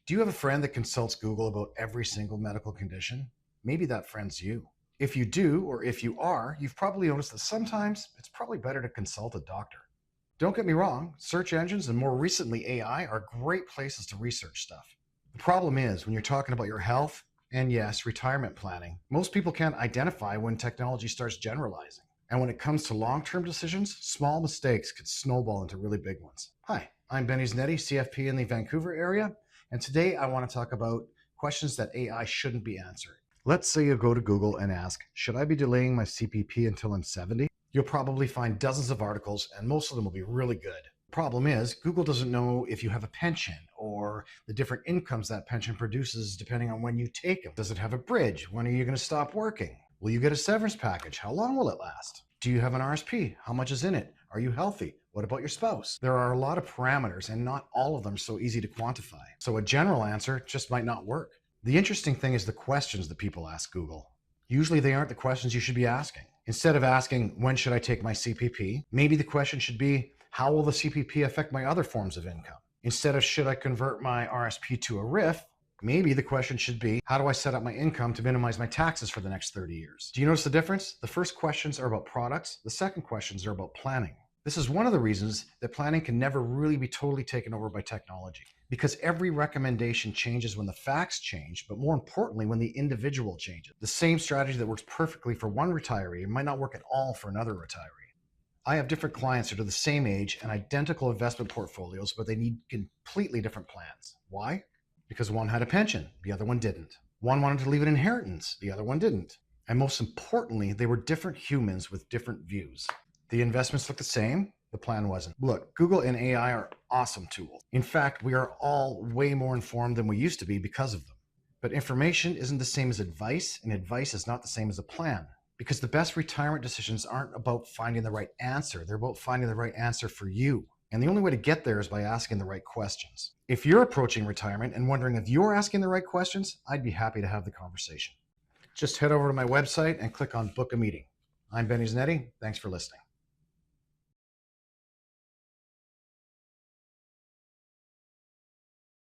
Do you have a friend that consults Google about every single medical condition? Maybe that friend's you. If you do, or if you are, you've probably noticed that sometimes it's probably better to consult a doctor. Don't get me wrong, search engines and more recently AI are great places to research stuff. The problem is when you're talking about your health and yes, retirement planning, most people can't identify when technology starts generalizing. And when it comes to long-term decisions, small mistakes could snowball into really big ones. Hi, I'm Benny Zanetti, CFP in the Vancouver area, and today I want to talk about questions that AI shouldn't be answered. Let's say you go to Google and ask, should I be delaying my CPP until I'm 70? You'll probably find dozens of articles, and most of them will be really good. The problem is, Google doesn't know if you have a pension or the different incomes that pension produces depending on when you take them. Does it have a bridge? When are you going to stop working? Will you get a severance package? How long will it last? Do you have an RSP? How much is in it? Are you healthy? What about your spouse? There are a lot of parameters, and not all of them are so easy to quantify. So a general answer just might not work. The interesting thing is the questions that people ask Google. Usually they aren't the questions you should be asking. Instead of asking, when should I take my CPP? Maybe the question should be, how will the CPP affect my other forms of income? Instead of, should I convert my RSP to a RIF? Maybe the question should be, how do I set up my income to minimize my taxes for the next 30 years? Do you notice the difference? The first questions are about products. The second questions are about planning. This is one of the reasons that planning can never really be totally taken over by technology, because every recommendation changes when the facts change, but more importantly, when the individual changes. The same strategy that works perfectly for one retiree might not work at all for another retiree. I have different clients that are the same age and identical investment portfolios, but they need completely different plans. Why? Because one had a pension, the other one didn't. One wanted to leave an inheritance, the other one didn't. And most importantly, they were different humans with different views. The investments looked the same, the plan wasn't. Look, Google and AI are awesome tools. In fact, we are all way more informed than we used to be because of them. But information isn't the same as advice, and advice is not the same as a plan. Because the best retirement decisions aren't about finding the right answer, they're about finding the right answer for you. And the only way to get there is by asking the right questions. If you're approaching retirement and wondering if you're asking the right questions, I'd be happy to have the conversation. Just head over to my website and click on Book a Meeting. I'm Benny Zanetti. Thanks for listening.